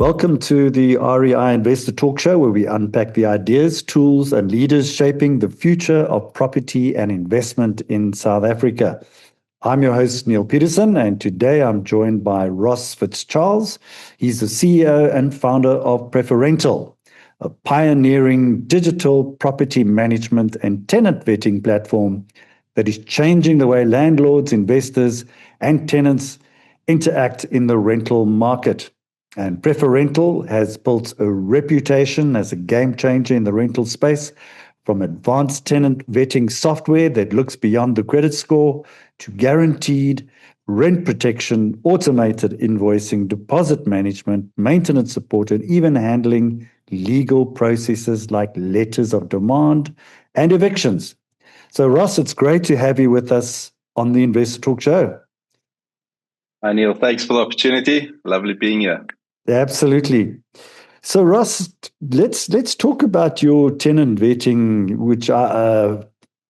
Welcome to the REI Investor Talk Show, where we unpack the ideas, tools, and leaders shaping the future of property and investment in South Africa. I'm your host, Neil Peterson, and today I'm joined by Ross Fitzcharles. He's the CEO and founder of Preferental, a pioneering digital property management and tenant vetting platform that is changing the way landlords, investors, and tenants interact in the rental market. And Preferental has built a reputation as a game changer in the rental space, from advanced tenant vetting software that looks beyond the credit score to guaranteed rent protection, automated invoicing, deposit management, maintenance support, and even handling legal processes like letters of demand and evictions. So, Ross, it's great to have you with us on the Investor Talk Show. Hi, Neil. Thanks for the opportunity. Lovely being here. Absolutely. So, Ross, let's talk about your tenant vetting, which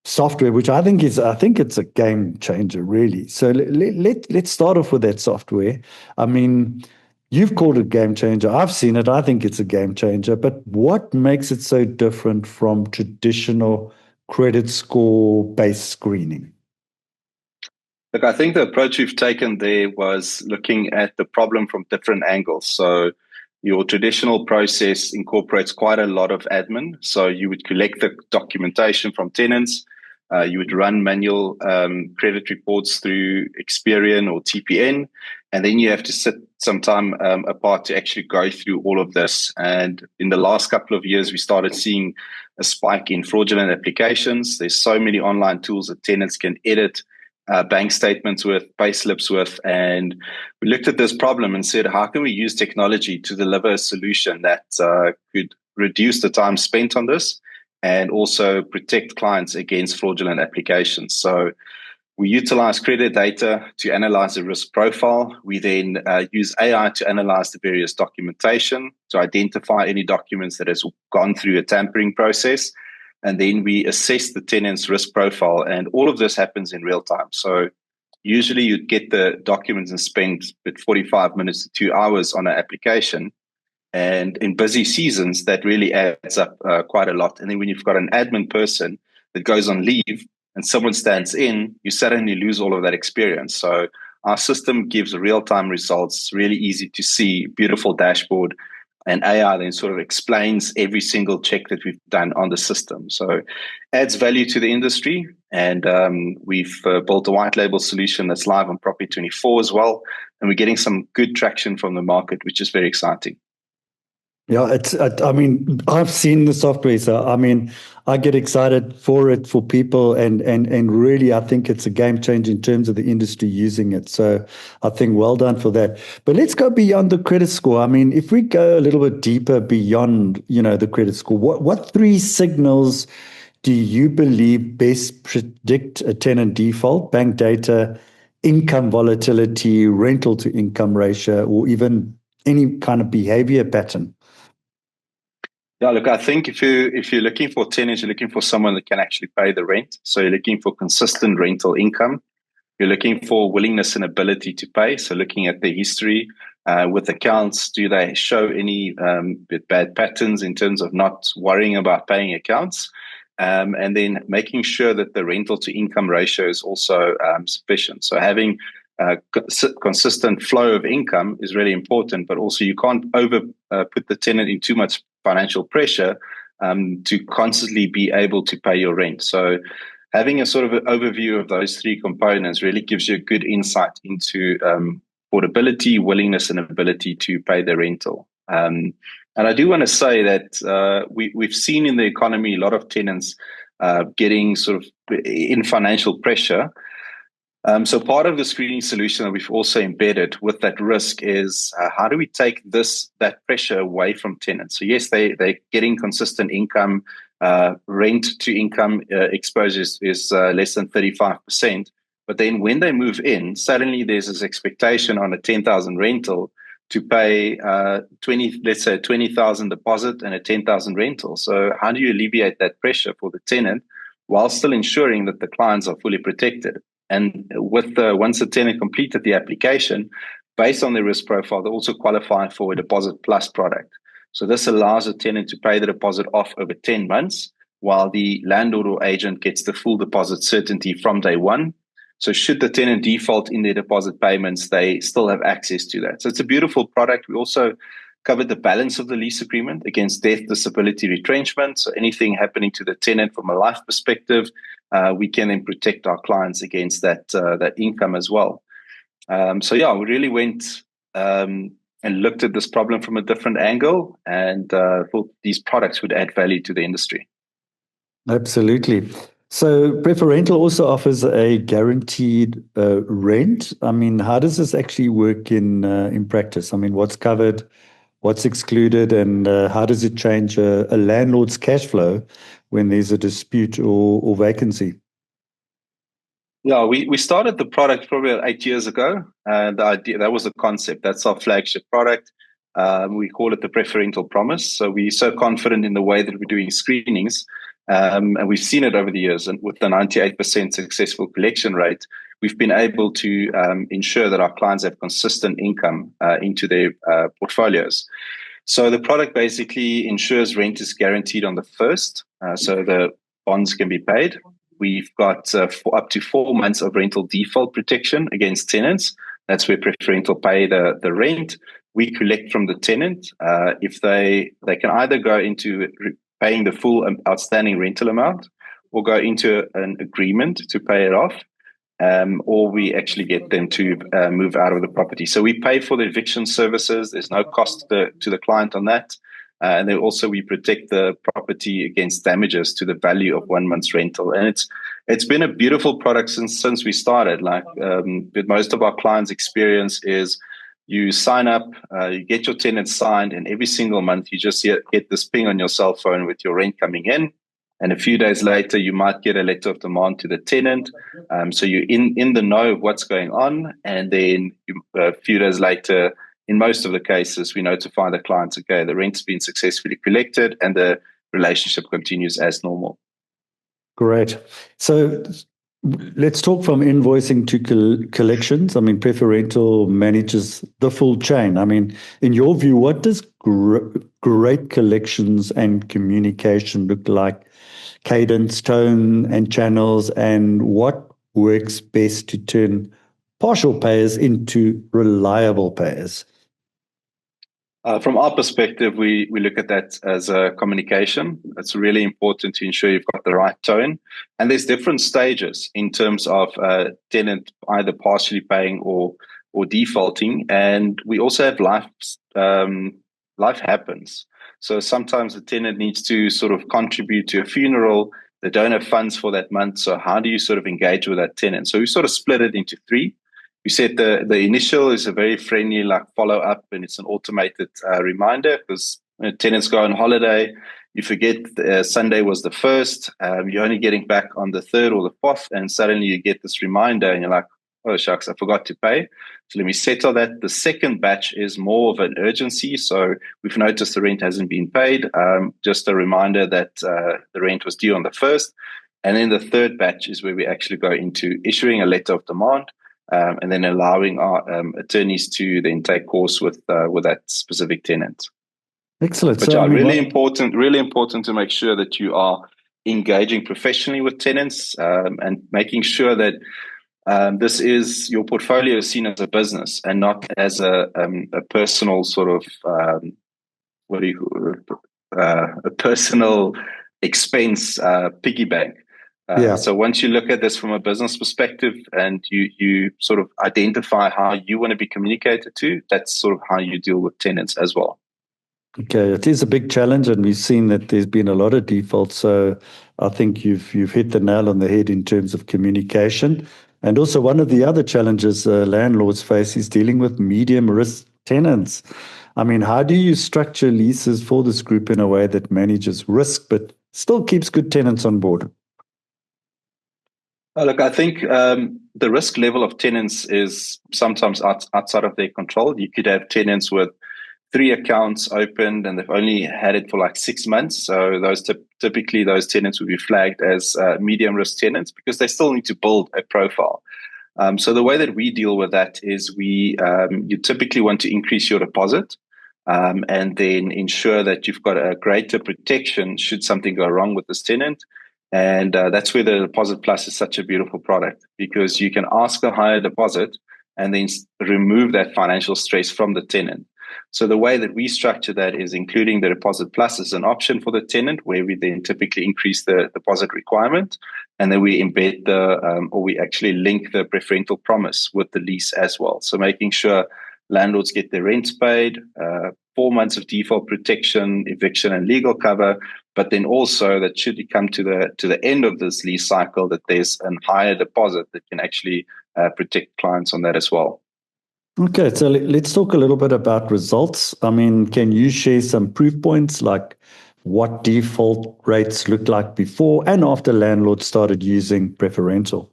software, which I think it's a game changer, really. So let's start off with that software. I mean, you've called it game changer. I've seen it. I think it's a game changer. But what makes it so different from traditional credit score based screening? Look, I think the approach we've taken there was looking at the problem from different angles. So your traditional process incorporates quite a lot of admin. So you would collect the documentation from tenants. You would run manual credit reports through Experian or TPN. And then you have to sit some time apart to actually go through all of this. And in the last couple of years, we started seeing a spike in fraudulent applications. There's so many online tools that tenants can edit bank statements with, pay slips with, and we looked at this problem and said, how can we use technology to deliver a solution that could reduce the time spent on this and also protect clients against fraudulent applications? So we utilize credit data to analyze the risk profile. We then use AI to analyze the various documentation to identify any documents that has gone through a tampering process. And then we assess the tenant's risk profile, and all of this happens in real time. So usually you'd get the documents and spend 45 minutes to 2 hours on an application. And in busy seasons, that really adds up quite a lot. And then when you've got an admin person that goes on leave and someone stands in, you suddenly lose all of that experience. So our system gives real-time results, really easy to see, beautiful dashboard. And AI then sort of explains every single check that we've done on the system. So adds value to the industry. And we've built a white label solution that's live on Property 24 as well. And we're getting some good traction from the market, which is very exciting. Yeah, I mean, I've seen the software, so I mean, I get excited for it, for people, and really, I think it's a game changer in terms of the industry using it. So I think well done for that. But let's go beyond the credit score. I mean, if we go a little bit deeper beyond, the credit score, what three signals do you believe best predict a tenant default? Bank data, income volatility, rental to income ratio, or even any kind of behavior pattern? Yeah, look, I think if you're looking for tenants, you're looking for someone that can actually pay the rent. So you're looking for consistent rental income. You're looking for willingness and ability to pay. So looking at the history with accounts, do they show any bad patterns in terms of not worrying about paying accounts? And then making sure that the rental to income ratio is also sufficient. So having consistent flow of income is really important, but also you can't put the tenant in too much financial pressure to constantly be able to pay your rent. So having a sort of an overview of those three components really gives you a good insight into affordability, willingness, and ability to pay the rental. And I do want to say that we've seen in the economy a lot of tenants getting sort of in financial pressure. So part of the screening solution that we've also embedded with that risk is how do we take that pressure away from tenants? So yes, they're getting consistent income, rent to income exposure is less than 35%. But then when they move in, suddenly there's this expectation on a 10,000 rental to pay let's say 20,000 deposit and a 10,000 rental. So how do you alleviate that pressure for the tenant while still ensuring that the clients are fully protected? And with once the tenant completed the application, based on their risk profile, they also qualify for a deposit plus product. So this allows a tenant to pay the deposit off over 10 months, while the landlord or agent gets the full deposit certainty from day one. So should the tenant default in their deposit payments, they still have access to that. So it's a beautiful product. We also covered the balance of the lease agreement against death, disability, retrenchment. So anything happening to the tenant from a life perspective, we can then protect our clients against that income as well. So yeah, we really went and looked at this problem from a different angle, and thought these products would add value to the industry. Absolutely. So Preferental also offers a guaranteed rent. I mean, how does this actually work in practice? I mean, what's covered, what's excluded, and how does it change a landlord's cash flow when there's a dispute or vacancy? Yeah, we started the product probably 8 years ago. The idea, that was the concept. That's our flagship product. We call it the Preferental Promise. So we're so confident in the way that we're doing screenings, and we've seen it over the years. And with the 98% successful collection rate, we've been able to ensure that our clients have consistent income into their portfolios. So the product basically ensures rent is guaranteed on the first, so the bonds can be paid. We've got up to 4 months of rental default protection against tenants. That's where Preferental pay the rent. We collect from the tenant. If they can either go into paying the full outstanding rental amount, or go into an agreement to pay it off, or we actually get them to move out of the property. So we pay for the eviction services. There's no cost to the client on that. And then also we protect the property against damages to the value of 1 month's rental. And it's been a beautiful product since we started. Like with most of our clients' experience is you sign up, you get your tenant signed, and every single month you just get this ping on your cell phone with your rent coming in. And a few days later, you might get a letter of demand to the tenant. So you're in the know of what's going on. And then a few days later, in most of the cases, we notify the clients, okay, the rent's been successfully collected and the relationship continues as normal. Great. So let's talk from invoicing to collections. I mean, Preferental manages the full chain. I mean, in your view, what does great collections and communication look like? Cadence, tone, and channels, and what works best to turn partial payers into reliable payers? From our perspective, we look at that as a communication. It's really important to ensure you've got the right tone. And there's different stages in terms of tenant either partially paying or defaulting. And we also have life happens. So sometimes the tenant needs to sort of contribute to a funeral. They don't have funds for that month. So how do you sort of engage with that tenant? So we sort of split it into three. We said the initial is a very friendly like follow up, and it's an automated reminder because tenants go on holiday. You forget Sunday was the first. You're only getting back on the third or the fourth, and suddenly you get this reminder, and you're like, "Oh shucks, I forgot to pay." So let me settle that. The second batch is more of an urgency. So we've noticed the rent hasn't been paid. Just a reminder that the rent was due on the first, and then the third batch is where we actually go into issuing a letter of demand. And then allowing our attorneys to then take course with that specific tenant. Excellent. But yeah, really important to make sure that you are engaging professionally with tenants and making sure that this is your portfolio is seen as a business and not as a personal sort of a personal expense piggy bank. So once you look at this from a business perspective and you sort of identify how you want to be communicated to, that's sort of how you deal with tenants as well. Okay, it is a big challenge, and we've seen that there's been a lot of defaults. So I think you've hit the nail on the head in terms of communication. And also one of the other challenges landlords face is dealing with medium risk tenants. I mean, how do you structure leases for this group in a way that manages risk but still keeps good tenants on board? Look, I think the risk level of tenants is sometimes outside of their control. You could have tenants with 3 accounts opened and they've only had it for like 6 months. So those typically those tenants would be flagged as medium risk tenants because they still need to build a profile. So the way that we deal with that is you typically want to increase your deposit, and then ensure that you've got a greater protection should something go wrong with this tenant. And that's where the Deposit Plus is such a beautiful product, because you can ask a higher deposit and then remove that financial stress from the tenant. So the way that we structure that is including the Deposit Plus as an option for the tenant, where we then typically increase the deposit requirement, and then we embed or we actually link the preferential promise with the lease as well. So making sure landlords get their rents paid, 4 months of default protection, eviction, and legal cover. But then also that should you come to the end of this lease cycle, that there's a higher deposit that can actually protect clients on that as well. Okay, so let's talk a little bit about results. I mean, can you share some proof points, like what default rates looked like before and after landlords started using preferential?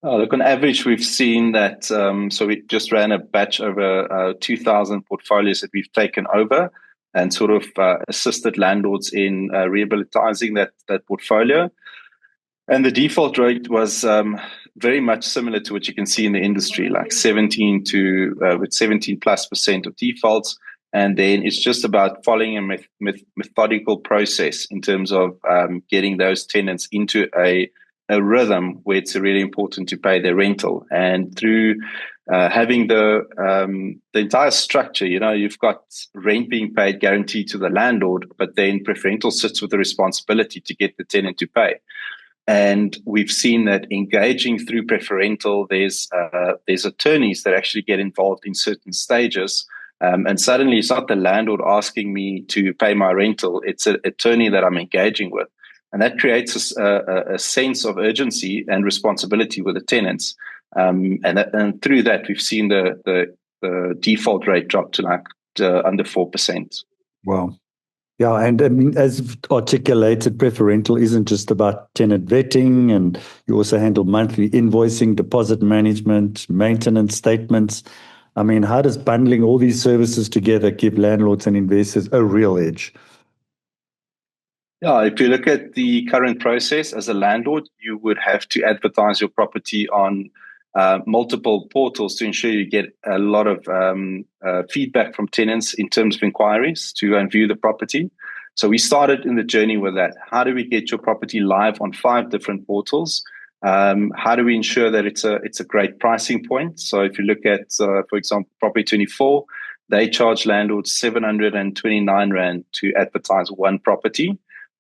Look, on average, we've seen that. So we just ran a batch over 2,000 portfolios that we've taken over, and sort of assisted landlords in rehabilitating that portfolio. And the default rate was very much similar to what you can see in the industry, like 17 to with 17+% of defaults. And then it's just about following a methodical process in terms of getting those tenants into a rhythm where it's really important to pay their rental. And through having the entire structure, you've got rent being paid guaranteed to the landlord, but then Preferental sits with the responsibility to get the tenant to pay. And we've seen that engaging through Preferental, there's attorneys that actually get involved in certain stages. And suddenly it's not the landlord asking me to pay my rental, it's an attorney that I'm engaging with. And that creates a sense of urgency and responsibility with the tenants. And through that, we've seen the default rate drop to like under 4%. Wow. Yeah, and I mean, as you've articulated, Preferental isn't just about tenant vetting, and you also handle monthly invoicing, deposit management, maintenance statements. I mean, how does bundling all these services together give landlords and investors a real edge? Yeah, if you look at the current process as a landlord, you would have to advertise your property on multiple portals to ensure you get a lot of feedback from tenants in terms of inquiries to go and view the property. So we started in the journey with that. How do we get your property live on 5 different portals? How do we ensure that it's a great pricing point? So if you look at, for example, Property 24, they charge landlords 729 Rand to advertise one property.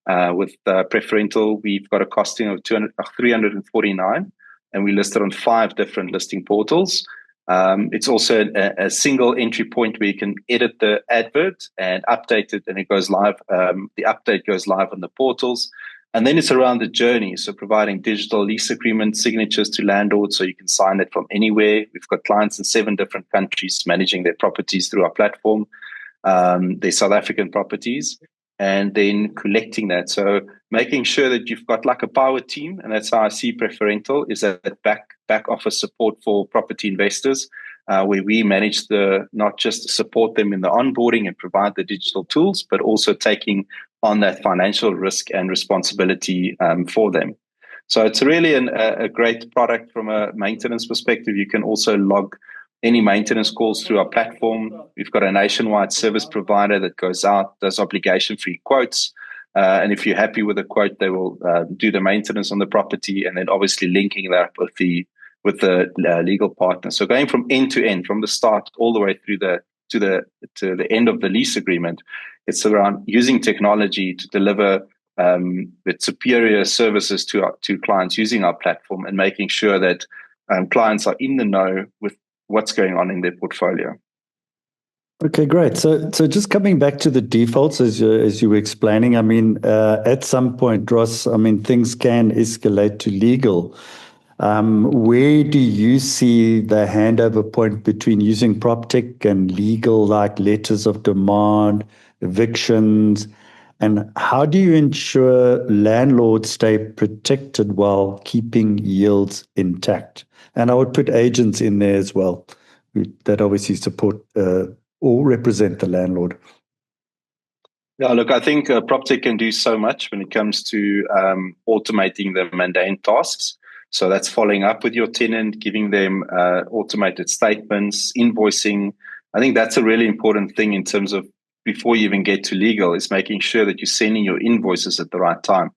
With Preferental, we've got a costing of 349, and we listed on 5 different listing portals. It's also a single entry point where you can edit the advert and update it, and it goes live. The update goes live on the portals. And then it's around the journey. So providing digital lease agreement signatures to landlords so you can sign it from anywhere. We've got clients in 7 different countries managing their properties through our platform, their South African properties, and then collecting that. So making sure that you've got like a power team, and that's how I see Preferental, is that back office support for property investors, where we manage not just support them in the onboarding and provide the digital tools, but also taking on that financial risk and responsibility for them. So it's really a great product from a maintenance perspective. You can also log any maintenance calls through our platform. We've got a nationwide service provider that goes out, does obligation-free quotes. And if you're happy with the quote, they will do the maintenance on the property, and then obviously linking that with the legal partner. So going from end to end, from the start all the way through to the end of the lease agreement, it's around using technology to deliver with superior services to clients using our platform, and making sure that clients are in the know with what's going on in their portfolio. Okay, great. So just coming back to the defaults, as you were explaining, I mean, at some point, Ross, I mean, things can escalate to legal. Where do you see the handover point between using PropTech and legal, like letters of demand, evictions, and how do you ensure landlords stay protected while keeping yields intact? And I would put agents in there as well, that obviously support or represent the landlord. Yeah, look, I think PropTech can do so much when it comes to automating the mundane tasks. So that's following up with your tenant, giving them automated statements, invoicing. I think that's a really important thing in terms of before you even get to legal, is making sure that you're sending your invoices at the right time.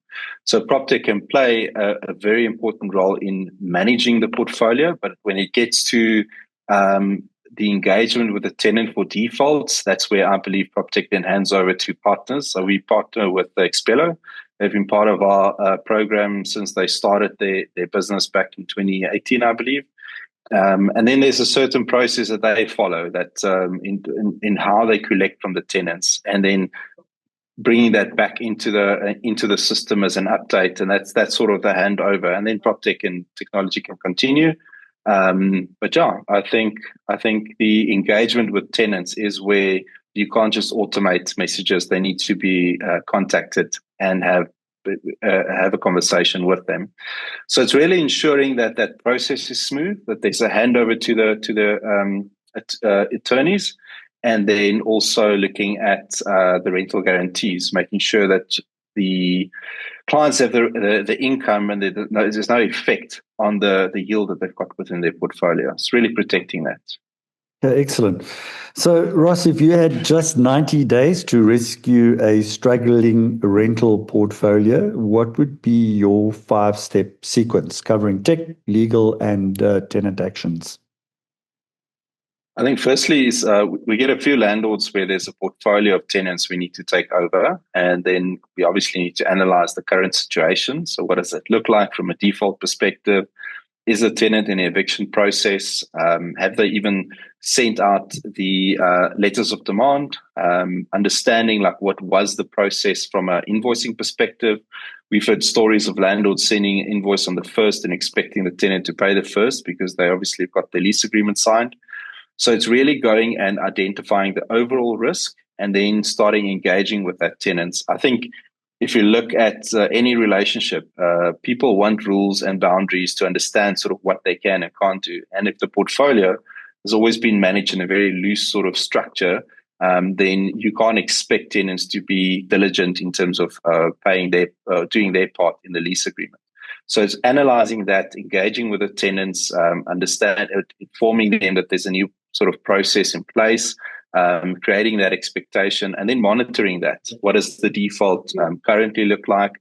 So PropTech can play a very important role in managing the portfolio, but when it gets to the engagement with the tenant for defaults, that's where I believe PropTech then hands over to partners. So we partner with Expello. They've been part of our program since they started their business back in 2018, I believe. And then there's a certain process that they follow that in how they collect from the tenants, and then bringing that back into the system as an update, and that's sort of the handover. And then PropTech and technology can continue. But yeah, I think the engagement with tenants is where you can't just automate messages; they need to be contacted and have a conversation with them. So it's really ensuring that process is smooth, that there's a handover to the attorneys, and then also looking at the rental guarantees, making sure that the clients have the income and there's no effect on the yield that they've got within their portfolio. It's really protecting that. Yeah, excellent. So, Ross, if you had just 90 days to rescue a struggling rental portfolio, what would be your 5-step sequence covering tech, legal, and tenant actions? I think firstly is we get a few landlords where there's a portfolio of tenants we need to take over, and then we obviously need to analyze the current situation. So what does it look like from a default perspective? Is the tenant in the eviction process? Have they even sent out the letters of demand? Understanding like what was the process from an invoicing perspective. We've heard stories of landlords sending an invoice on the first and expecting the tenant to pay the first because they obviously got the lease agreement signed. So it's really going and identifying the overall risk and then starting engaging with that tenant. I think if you look at any relationship, people want rules and boundaries to understand sort of what they can and can't do. And if the portfolio has always been managed in a very loose sort of structure, then you can't expect tenants to be diligent in terms of paying doing their part in the lease agreement. So it's analyzing that, engaging with the tenants, informing them that there's a new sort of process in place, creating that expectation, and then monitoring that. What does the default currently look like?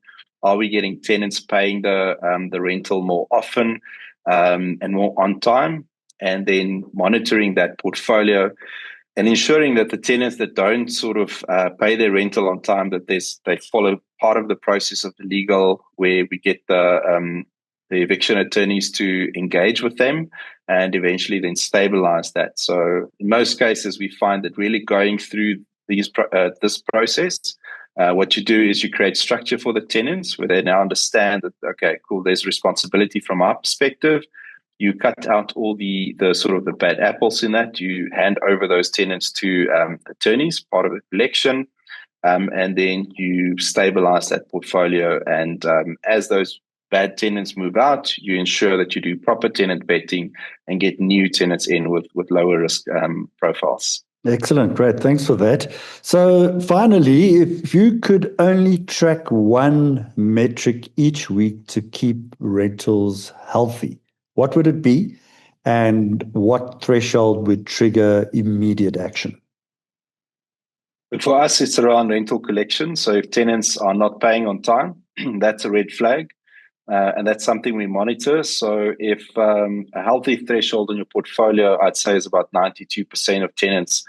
Are we getting tenants paying the rental more often and more on time? And then monitoring that portfolio and ensuring that the tenants that don't sort of pay their rental on time, that they follow part of the process of the legal, where we get the eviction attorneys to engage with them and eventually then stabilize that. So in most cases, we find that really going through this process, what you do is you create structure for the tenants where they now understand that, okay, cool, there's responsibility from our perspective. You cut out all the sort of the bad apples in that. You hand over those tenants to attorneys, part of the collection, and then you stabilize that portfolio. And as those bad tenants move out, you ensure that you do proper tenant vetting and get new tenants in with lower risk profiles. Excellent. Great. Thanks for that. So finally, if you could only track one metric each week to keep rentals healthy, what would it be? And what threshold would trigger immediate action? But for us, it's around rental collection. So if tenants are not paying on time, that's a red flag. And that's something we monitor. So if a healthy threshold on your portfolio, I'd say is about 92% of tenants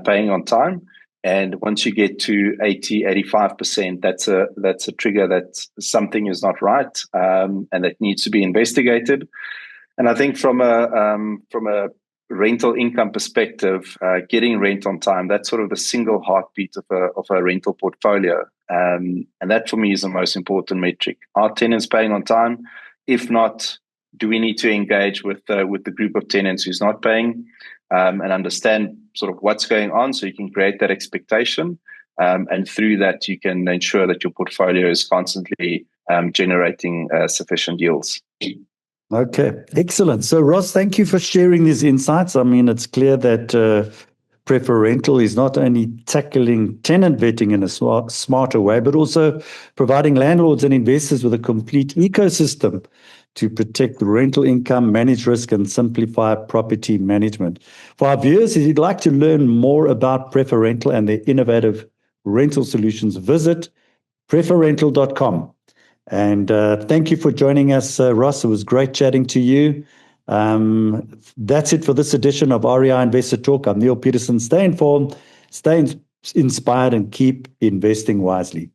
paying on time. And once you get to 85%, that's a trigger that something is not right and that needs to be investigated. And I think from a rental income perspective, getting rent on time, that's sort of the single heartbeat of a rental portfolio. And that for me is the most important metric. Are tenants paying on time? If not, do we need to engage with the group of tenants who's not paying and understand sort of what's going on so you can create that expectation. And through that, you can ensure that your portfolio is constantly generating sufficient yields. Okay, excellent. So, Ross, thank you for sharing these insights. I mean, it's clear that Preferental is not only tackling tenant vetting in a smarter way, but also providing landlords and investors with a complete ecosystem to protect rental income, manage risk, and simplify property management. For our viewers, if you'd like to learn more about Preferental and their innovative rental solutions, visit preferental.com. And thank you for joining us, Ross. It was great chatting to you. That's it for this edition of REI Investor Talk. I'm Neil Peterson. Stay informed, stay inspired, and keep investing wisely.